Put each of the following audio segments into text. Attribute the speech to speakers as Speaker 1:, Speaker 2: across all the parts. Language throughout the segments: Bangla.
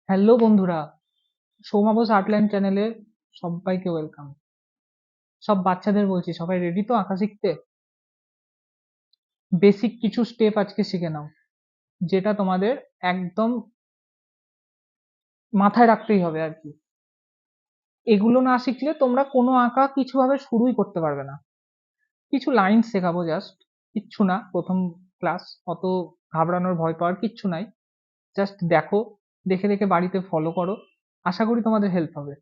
Speaker 1: হ্যালো বন্ধুরা, সৌমাবস আর্টল্যান্ড চ্যানেলে সবাইকে ওয়েলকাম। সব বাচ্চাদের বলছি, সবাই রেডি তো আঁকা শিখতে? বেসিক কিছু স্টেপ আজকে শিখে নাও, যেটা তোমাদের একদম মাথায় রাখতেই হবে আর কি। এগুলো না শিখলে তোমরা কোনো আঁকা কিছুভাবে শুরুই করতে পারবে না। কিছু লাইন শেখাবো, জাস্ট কিচ্ছু না, প্রথম ক্লাস, অত ঘাবড়ানোর ভয় পাওয়ার কিচ্ছু নাই। জাস্ট দেখো, দেখে দেখে বাড়িতে ফলো করো, আশা করি তোমাদের হেল্প হবে।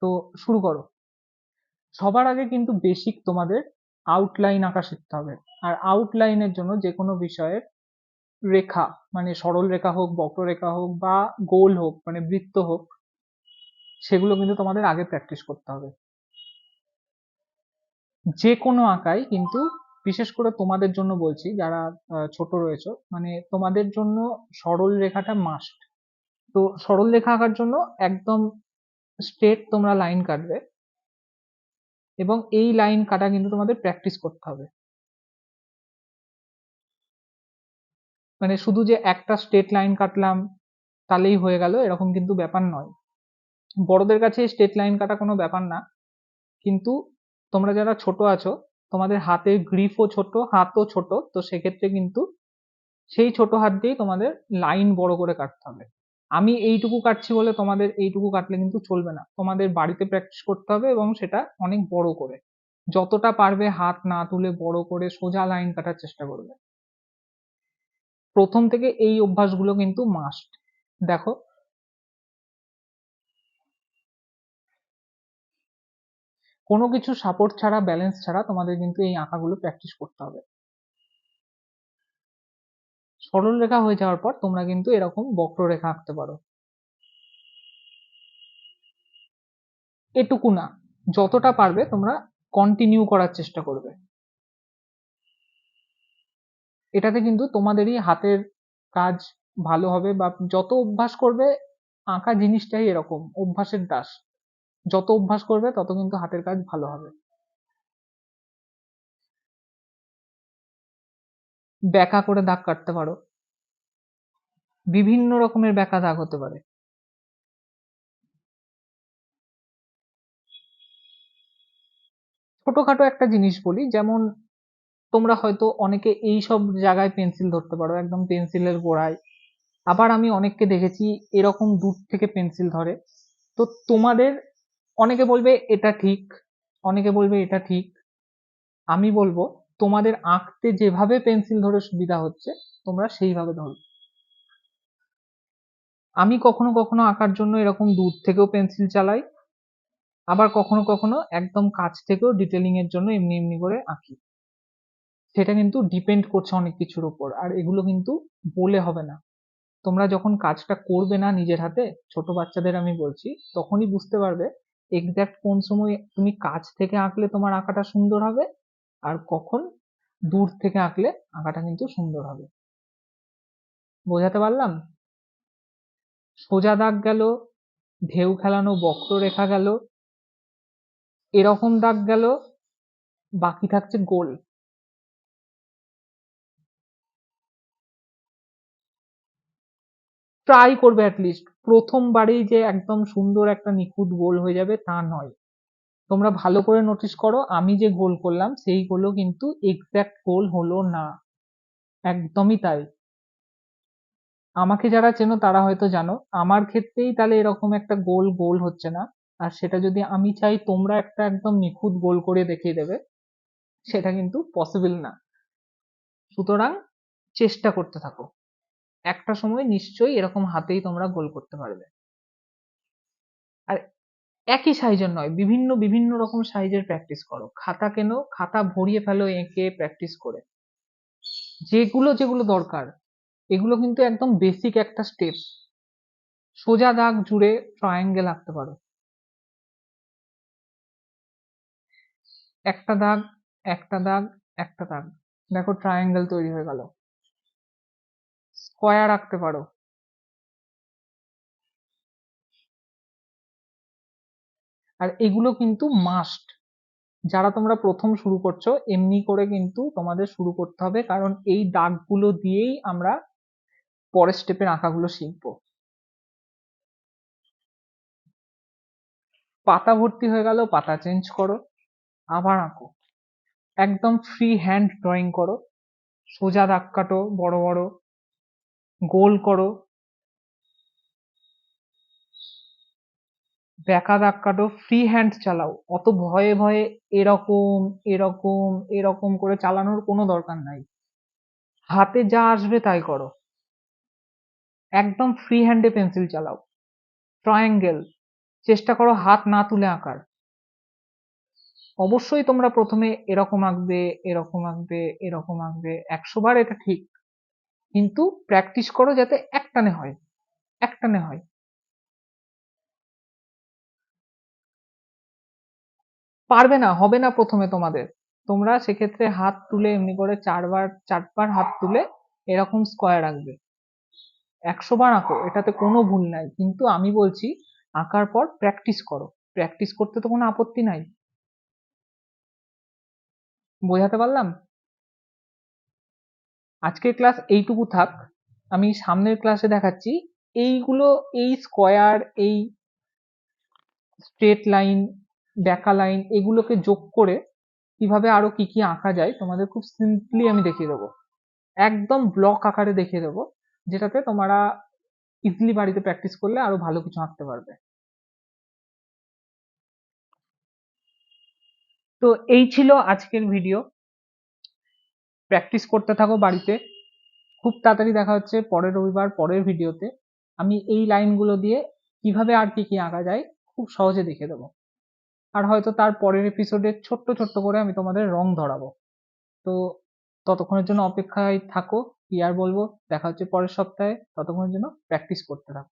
Speaker 1: তো শুরু করো। সবার আগে কিন্তু বেসিক তোমাদের আউটলাইন আঁকা শিখতে হবে। আর আউটলাইনের জন্য যে কোনো বিষয়ের রেখা, মানে সরল রেখা হোক, বক্ররেখা হোক, বা গোল হোক, মানে বৃত্ত হোক, সেগুলো কিন্তু তোমাদের আগে প্র্যাকটিস করতে হবে। যে কোনো আঁকাই কিন্তু, বিশেষ করে তোমাদের জন্য বলছি যারা ছোট রয়েছে, মানে তোমাদের জন্য সরল রেখাটা মাস্ট। তো সরল রেখা আঁকার জন্য একদম স্ট্রেট তোমরা লাইন কাটবে, এবং এই লাইন কাটা কিন্তু তোমাদের প্র্যাকটিস করতে হবে। মানে শুধু যে একটা স্ট্রেট লাইন কাটলাম তাহলেই হয়ে গেল, এরকম কিন্তু ব্যাপার নয়। বড়দের কাছে স্ট্রেট লাইন কাটা কোনো ব্যাপার না, কিন্তু তোমরা যারা ছোট আছো, তোমাদের হাতের গ্রিপও ছোট, হাতও ছোট, তো সেক্ষেত্রে কিন্তু সেই ছোট হাত দিয়েই তোমাদের লাইন বড় করে কাটতে হবে। আমি এইটুকু কাটছি বলে তোমাদের এইটুকু কাটলে কিন্তু চলবে না, তোমাদের বাড়িতে প্র্যাকটিস করতে হবে, এবং সেটা অনেক বড় করে, যতটা পারবে হাত না তুলে বড় করে সোজা লাইন কাটার চেষ্টা করবে। প্রথম থেকে এই অভ্যাসগুলো কিন্তু মাস্ট। দেখো, কোনো কিছু সাপোর্ট ছাড়া, ব্যালেন্স ছাড়া তোমাদের কিন্তু এই আঁকাগুলো প্র্যাকটিস করতে হবে। সরল রেখা হয়ে যাওয়ার পর তোমরা কিন্তু এরকম বক্ররেখা আঁকতে পারো। এটুকু না, যতটা পারবে তোমরা কন্টিনিউ করার চেষ্টা করবে। এটাতে কিন্তু তোমাদেরই হাতের কাজ ভালো হবে, বা যত অভ্যাস করবে, আঁকা জিনিসটাই এরকম অভ্যাসের দাস। যত অভ্যাস করবে তত কিন্তু হাতের কাজ ভালো হবে। ব্যাকা করে দাগ কাটতে পারো, বিভিন্ন রকমের ব্যাকা দাগ হতে পারে। ছোটখাটো একটা জিনিস বলি, যেমন তোমরা হয়তো অনেকে এই সব জায়গায় পেন্সিল ধরতে পারো, একদম পেন্সিলের গোড়ায়। আবার আমি অনেককে দেখেছি এরকম দূর থেকে পেন্সিল ধরে। তো তোমাদের, অনেকে বলবে এটা ঠিক, অনেকে বলবে এটা ঠিক। আমি বলবো তোমাদের আঁকতে যেভাবে পেন্সিল ধরে সুবিধা হচ্ছে, তোমরা সেইভাবে ধরো। আমি কখনো কখনো আঁকার জন্য এরকম দূর থেকেও পেন্সিল চালাই, আবার কখনো কখনো একদম কাছ থেকেও ডিটেলিং এর জন্য এমনি এমনি করে আঁকি। সেটা কিন্তু ডিপেন্ড করছে অনেক কিছুর উপর, আর এগুলো কিন্তু বলে হবে না। তোমরা যখন কাজটা করবে না নিজের হাতে, ছোট বাচ্চাদের আমি বলছি, তখনই বুঝতে পারবে এক্সাক্ট কোন সময় তুমি কাছ থেকে আঁকলে তোমার আঁকাটা সুন্দর হবে, আর কখন দূর থেকে আঁকলে আঁকাটা কিন্তু সুন্দর হবে। বোঝাতে পারলাম? সোজা দাগ গেল, ঢেউ খেলানো বক্ররেখা গেল, এরকম দাগ গেল, বাকি থাকছে গোল। ট্রাই করবে অ্যাটলিস্ট, প্রথমবারেই যে একদম সুন্দর একটা নিখুঁত গোল হয়ে যাবে তা নয়। তোমরা ভালো করে নোটিস করো, আমি যে গোল করলাম সেই গোলও কিন্তু এক্স্যাক্ট গোল হলো না, একদমই তাই। আমাকে যারা চেনো তারা হয়তো জানো, আমার ক্ষেত্রেই তাহলে এরকম একটা গোল গোল হচ্ছে না। আর সেটা যদি আমি চাই তোমরা একটা একদম নিখুঁত গোল করে দেখিয়ে দেবে, সেটা কিন্তু পসিবল না। সুতরাং চেষ্টা করতে থাকো, একটা সময় নিশ্চয়ই এরকম হাতেই তোমরা গোল করতে পারবে। আর একই সাইজের নয়, বিভিন্ন বিভিন্ন রকম সাইজের প্র্যাকটিস করো, খাতা কেনো, খাতা ভরিয়ে ফেলো এঁকে প্র্যাকটিস করে। যেগুলো যেগুলো দরকার, এগুলো কিন্তু একদম বেসিক একটা স্টেপ। সোজা দাগ জুড়ে ট্রায়াঙ্গেল আঁকতে পারো, একটা দাগ, একটা দাগ, একটা দাগ, দেখো ট্রায়াঙ্গেল তৈরি হয়ে গেল। স্কোয়ার আঁকতে পারো। আর এগুলো কিন্তু মাস্ট। যারা তোমরা প্রথম শুরু করছো, এমনি করে কিন্তু তোমাদের শুরু করতে হবে, কারণ এই দাগগুলো দিয়েই আমরা পরের স্টেপের আঁকাগুলো শিখবো। পাতা ভর্তি হয়ে গেল, পাতা চেঞ্জ করো, আবার আঁকো। একদম ফ্রি হ্যান্ড ড্রয়িং করো, সোজা দাগ কাটো, বড় বড় গোল করো, বেঁকা দাগ কাটো, ফ্রি হ্যান্ড চালাও। অত ভয়ে ভয়ে এরকম এরকম এরকম করে চালানোর কোনো দরকার নাই। হাতে যা আসবে তাই করো। একদম ফ্রি হ্যান্ডে পেন্সিল চালাও। ট্রায়াঙ্গেল চেষ্টা করো হাত না তুলে আঁকার। অবশ্যই তোমরা প্রথমে এরকম আঁকবে, এরকম আঁকবে, এরকম আঁকবে, 100 বার এটা ঠিক, কিন্তু প্র্যাকটিস করো যাতে একটানে হয়, একটানে হয়। পারবে না, হবে না প্রথমে তোমাদের। তোমরা সেক্ষেত্রে হাত তুলে এমনি করে 4বার হাত তুলে এরকম স্কোয়ার আঁকবে। 100 বার আঁকো, এটাতে কোনো ভুল নাই, কিন্তু আমি বলছি আঁকার পর প্র্যাকটিস করো। প্র্যাকটিস করতে তো কোনো আপত্তি নাই। বোঝাতে পারলাম? আজকের ক্লাস এইটুকু থাক। আমি সামনের ক্লাসে দেখাচ্ছি এইগুলো, এই স্কোয়ার, এই স্ট্রেট লাইন, ব্যাকা লাইন, এগুলোকে যোগ করে কিভাবে আরো কি কি আঁকা যায় তোমাদের খুব সিম্পলি আমি দেখিয়ে দেবো। একদম ব্লক আকারে দেখিয়ে দেবো, যেটাতে তোমরা ইজিলি বাড়িতে প্র্যাকটিস করলে আরো ভালো কিছু আঁকতে পারবে। তো এই ছিল আজকের ভিডিও। প্র্যাকটিস করতে থাকো বাড়িতে। খুব তাড়াতাড়ি দেখা হচ্ছে পরের রবিবার পরের ভিডিওতে। আমি এই লাইনগুলো দিয়ে কিভাবে আর কি কি আঁকা যায় খুব সহজে দেখিয়ে দেবো। আর হয়তো তার পরের এপিসোডে ছোট্ট ছোট্ট করে আমি তোমাদের রং ধরাবো। তো ততক্ষণের জন্য অপেক্ষায় থাকো। কি আর বলবো, দেখা হচ্ছে পরের সপ্তাহে। ততক্ষণের জন্য প্র্যাকটিস করতে থাকো।